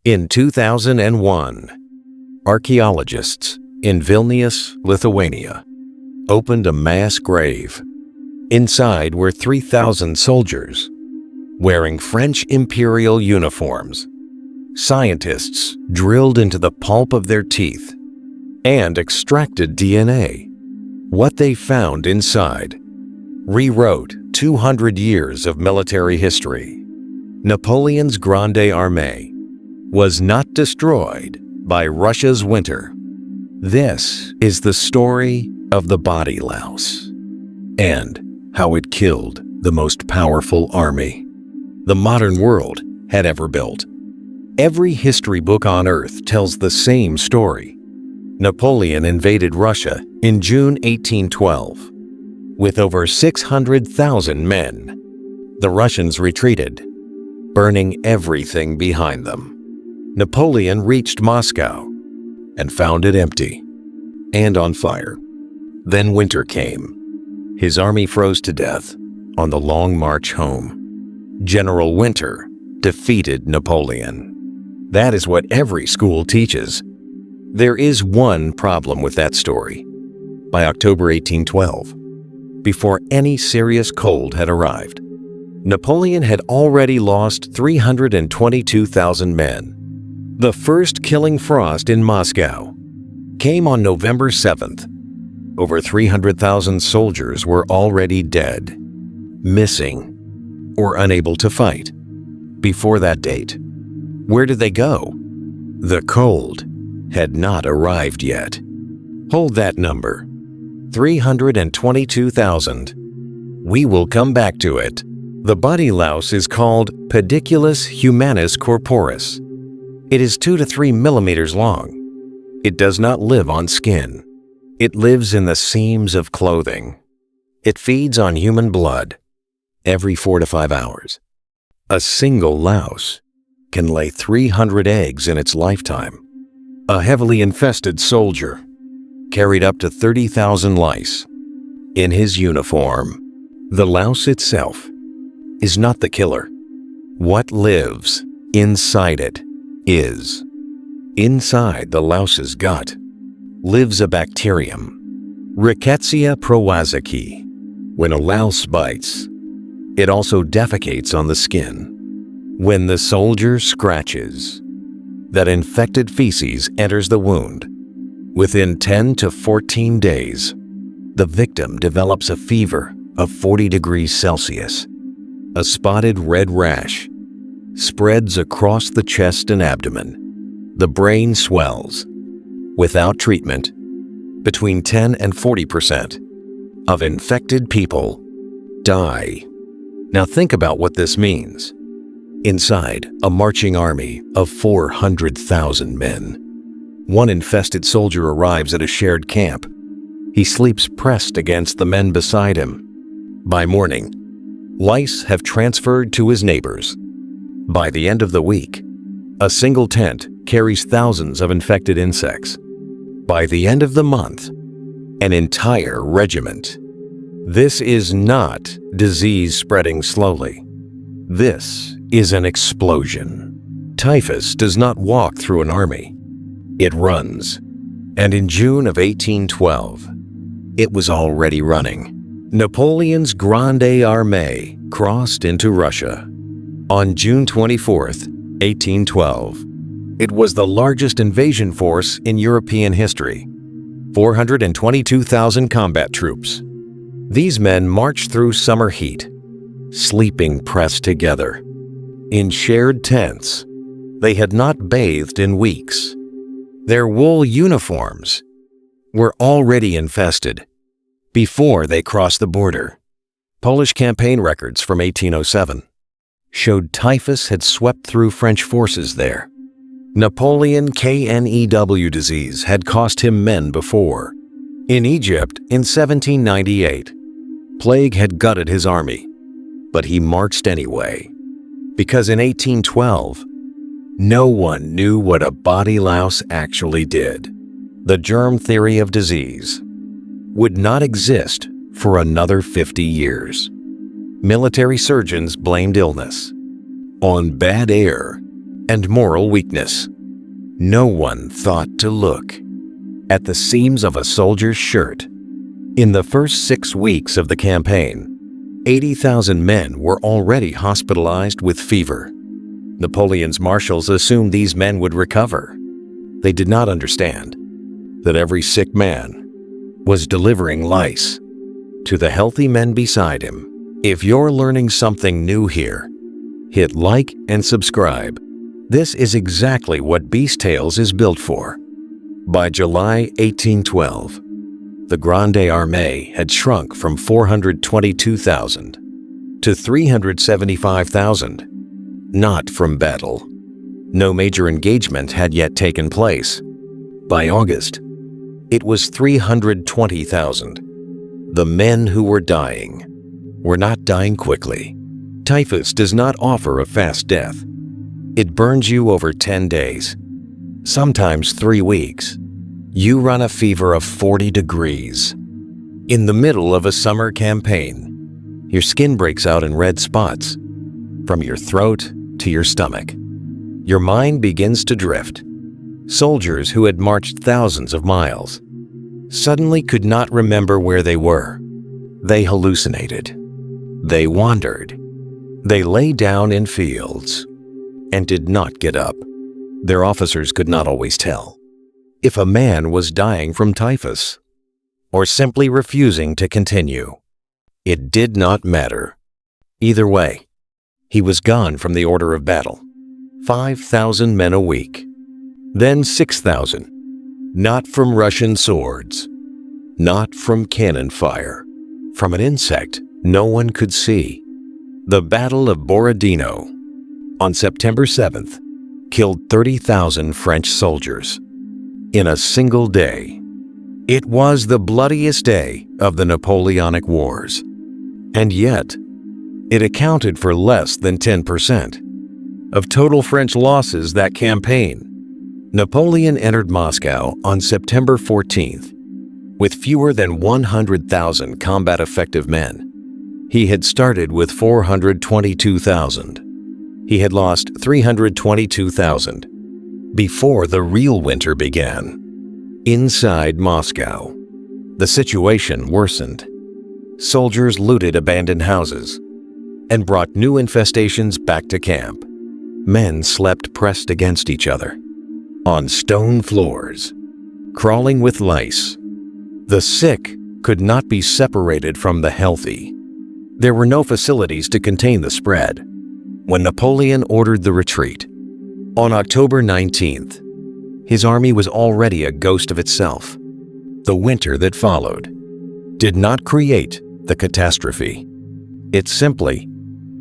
In 2001, archaeologists in Vilnius, Lithuania, opened a mass grave. Inside were 3,000 soldiers, wearing French imperial uniforms. Scientists drilled into the pulp of their teeth and extracted DNA. What they found inside rewrote 200 years of military history. Napoleon's Grande Armée was not destroyed by Russia's winter. This is the story of the body louse and how it killed the most powerful army the modern world had ever built. Every history book on Earth tells the same story. Napoleon invaded Russia in June 1812 with over 600,000 men. The Russians retreated, burning everything behind them. Napoleon reached Moscow and found it empty and on fire. Then winter came. His army froze to death on the long march home. General Winter defeated Napoleon. That is what every school teaches. There is one problem with that story. By October 1812, before any serious cold had arrived, Napoleon had already lost 322,000 men. The first killing frost in Moscow came on November 7th. Over 300,000 soldiers were already dead, missing, or unable to fight. Before that date, where did they go? The cold had not arrived yet. Hold that number, 322,000. We will come back to it. The body louse is called Pediculus humanus corporis. It is 2 to 3 millimeters long. It does not live on skin. It lives in the seams of clothing. It feeds on human blood every 4 to 5 hours. A single louse can lay 300 eggs in its lifetime. A heavily infested soldier carried up to 30,000 lice in his uniform. The louse itself is not the killer. What lives inside it is. Inside the louse's gut lives a bacterium, Rickettsia prowazekii. When a louse bites, it also defecates on the skin. When the soldier scratches, that infected feces enters the wound. Within 10 to 14 days, the victim develops a fever of 40 degrees Celsius. A spotted red rash spreads across the chest and abdomen. The brain swells. Without treatment, between 10 and 40% of infected people die. Now think about what this means. Inside a marching army of 400,000 men, one infested soldier arrives at a shared camp. He sleeps pressed against the men beside him. By morning, lice have transferred to his neighbors. By the end of the week, a single tent carries thousands of infected insects. By the end of the month, an entire regiment. This is not disease spreading slowly. This is an explosion. Typhus does not walk through an army. It runs. And in June of 1812, it was already running. Napoleon's Grande Armée crossed into Russia. On June 24th, 1812, it was the largest invasion force in European history. 422,000 combat troops. These men marched through summer heat, sleeping pressed together. In shared tents, they had not bathed in weeks. Their wool uniforms were already infested before they crossed the border. Polish campaign records from 1807 showed typhus had swept through French forces there. Napoleon KNEW disease had cost him men before. In Egypt in 1798, plague had gutted his army, but he marched anyway. Because in 1812, no one knew what a body louse actually did. The germ theory of disease would not exist for another 50 years. Military surgeons blamed illness on bad air and moral weakness. No one thought to look at the seams of a soldier's shirt. In the first 6 weeks of the campaign, 80,000 men were already hospitalized with fever. Napoleon's marshals assumed these men would recover. They did not understand that every sick man was delivering lice to the healthy men beside him. If you're learning something new here, hit like and subscribe. This is exactly what Beast Tales is built for. By July 1812, the Grande Armée had shrunk from 422,000 to 375,000. Not from battle. No major engagement had yet taken place. By August, it was 320,000. The men who were dying were not dying quickly. Typhus does not offer a fast death. It burns you over 10 days, sometimes 3 weeks. You run a fever of 40 degrees. In the middle of a summer campaign, your skin breaks out in red spots, from your throat to your stomach. Your mind begins to drift. Soldiers who had marched thousands of miles suddenly could not remember where they were. They hallucinated. They wandered. They lay down in fields and did not get up. Their officers could not always tell if a man was dying from typhus or simply refusing to continue. It did not matter. Either way, he was gone from the order of battle. 5,000 men a week, then 6,000. Not from Russian swords, not from cannon fire, from an insect no one could see. The Battle of Borodino on September 7th killed 30,000 French soldiers in a single day. It was the bloodiest day of the Napoleonic Wars, and yet it accounted for less than 10% of total French losses that campaign. Napoleon entered Moscow on September 14th with fewer than 100,000 combat-effective men. He had started with 422,000. He had lost 322,000 before the real winter began. Inside Moscow, the situation worsened. Soldiers looted abandoned houses and brought new infestations back to camp. Men slept pressed against each other on stone floors, crawling with lice. The sick could not be separated from the healthy. There were no facilities to contain the spread. When Napoleon ordered the retreat on October 19th, his army was already a ghost of itself. The winter that followed did not create the catastrophe. It simply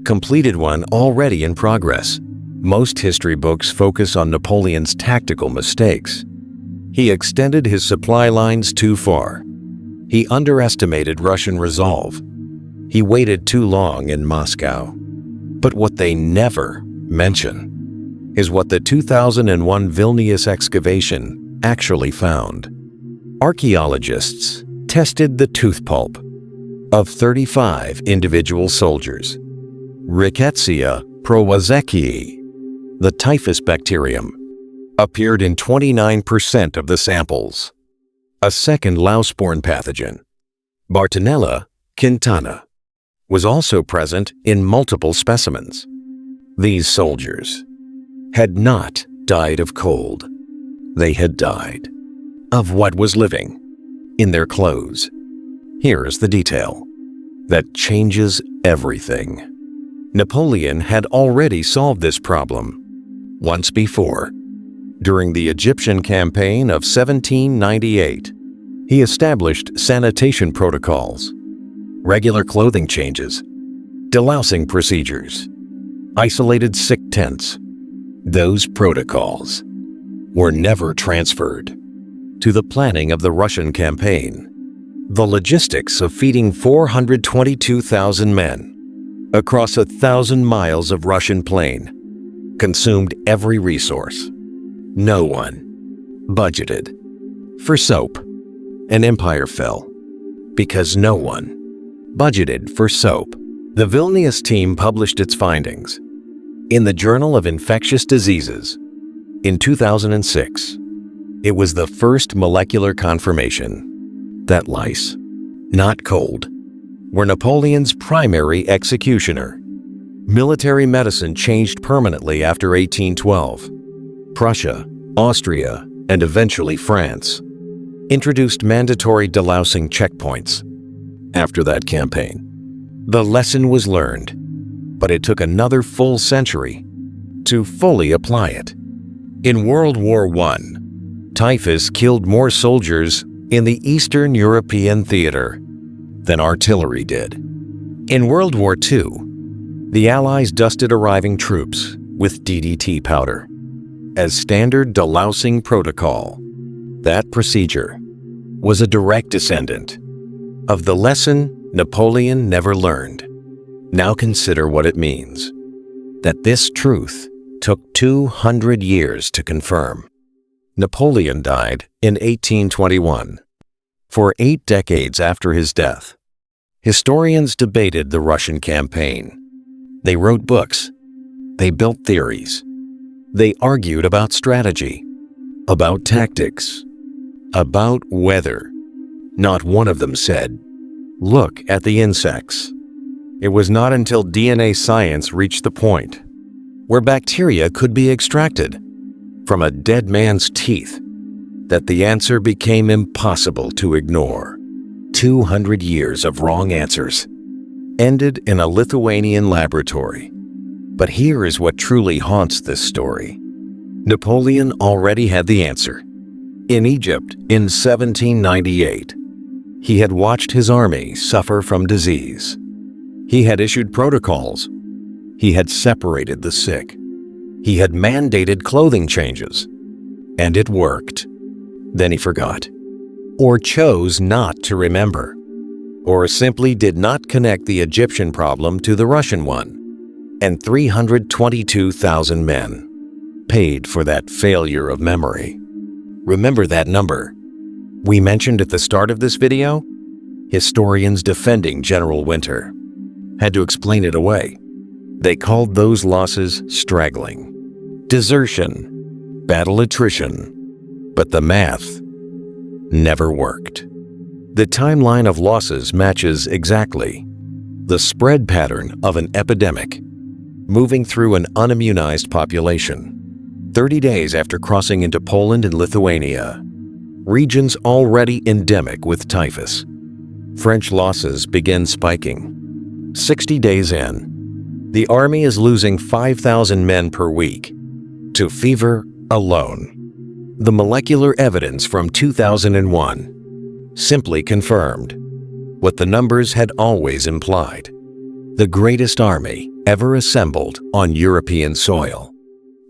completed one already in progress. Most history books focus on Napoleon's tactical mistakes. He extended his supply lines too far. He underestimated Russian resolve. He waited too long in Moscow. But what they never mention is what the 2001 Vilnius excavation actually found. Archaeologists tested the tooth pulp of 35 individual soldiers. Rickettsia prowazekii, the typhus bacterium, appeared in 29% of the samples. A second louse-borne pathogen, Bartonella quintana, was also present in multiple specimens. These soldiers had not died of cold. They had died of what was living in their clothes. Here is the detail that changes everything. Napoleon had already solved this problem once before. During the Egyptian campaign of 1798, he established sanitation protocols, regular clothing changes, delousing procedures, isolated sick tents. Those protocols were never transferred to the planning of the Russian campaign. The logistics of feeding 422,000 men across 1,000 miles of Russian plain consumed every resource. No one budgeted for soap. An empire fell because no one budgeted for soap. The Vilnius team published its findings. In the Journal of Infectious Diseases, in 2006, it was the first molecular confirmation that lice, not cold, were Napoleon's primary executioner. Military medicine changed permanently after 1812. Prussia, Austria, and eventually France introduced mandatory delousing checkpoints. After that campaign, the lesson was learned, but it took another full century to fully apply it. In World War I, typhus killed more soldiers in the Eastern European theater than artillery did. In World War II, the Allies dusted arriving troops with DDT powder as standard delousing protocol. That procedure was a direct descendant of the lesson Napoleon never learned. Now consider what it means that this truth took 200 years to confirm. Napoleon died in 1821. For 8 decades after his death, historians debated the Russian campaign. They wrote books. They built theories. They argued about strategy, about tactics, about weather. Not one of them said, "Look at the insects." It was not until DNA science reached the point where bacteria could be extracted from a dead man's teeth that the answer became impossible to ignore. 200 years of wrong answers ended in a Lithuanian laboratory. But here is what truly haunts this story. Napoleon already had the answer. In Egypt in 1798, he had watched his army suffer from disease. He had issued protocols. He had separated the sick. He had mandated clothing changes. And it worked. Then he forgot, or chose not to remember, or simply did not connect the Egyptian problem to the Russian one. And 322,000 men paid for that failure of memory. Remember that number we mentioned at the start of this video? Historians defending General Winter had to explain it away. They called those losses straggling, desertion, battle attrition. But the math never worked. The timeline of losses matches exactly the spread pattern of an epidemic moving through an unimmunized population. 30 days after crossing into Poland and Lithuania, regions already endemic with typhus, French losses begin spiking. 60 days in, the army is losing 5,000 men per week to fever alone. The molecular evidence from 2001 simply confirmed what the numbers had always implied. The greatest army ever assembled on European soil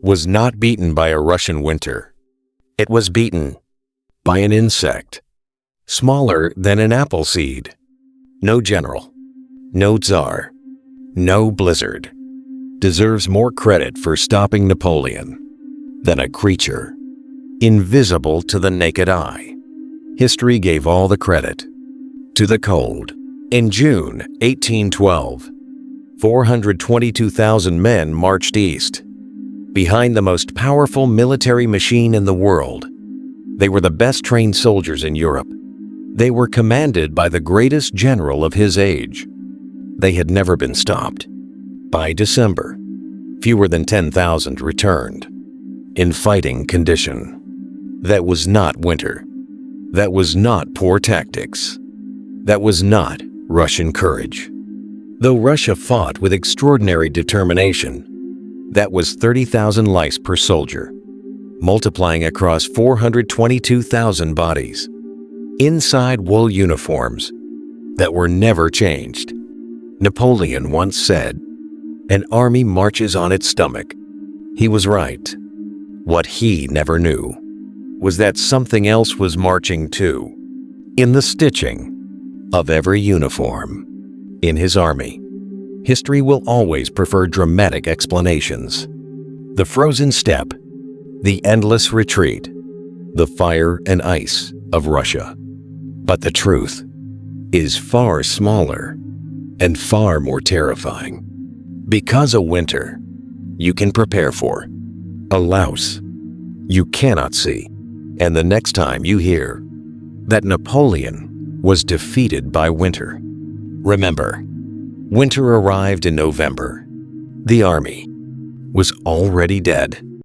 was not beaten by a Russian winter. It was beaten by an insect, smaller than an apple seed. No general, no czar, no blizzard deserves more credit for stopping Napoleon than a creature invisible to the naked eye. History gave all the credit to the cold. In June 1812, 422,000 men marched east, behind the most powerful military machine in the world. They were the best trained soldiers in Europe. They were commanded by the greatest general of his age. They had never been stopped. By December, fewer than 10,000 returned in fighting condition. That was not winter. That was not poor tactics. That was not Russian courage. Though Russia fought with extraordinary determination, that was 30,000 lice per soldier, multiplying across 422,000 bodies, inside wool uniforms that were never changed. Napoleon once said, "An army marches on its stomach." He was right. What he never knew was that something else was marching too, in the stitching of every uniform. In his army, history will always prefer dramatic explanations. The frozen steppe, the endless retreat, the fire and ice of Russia. But the truth is far smaller and far more terrifying. Because a winter you can prepare for. A louse you cannot see. And the next time you hear that Napoleon was defeated by winter, remember, winter arrived in November. The army was already dead.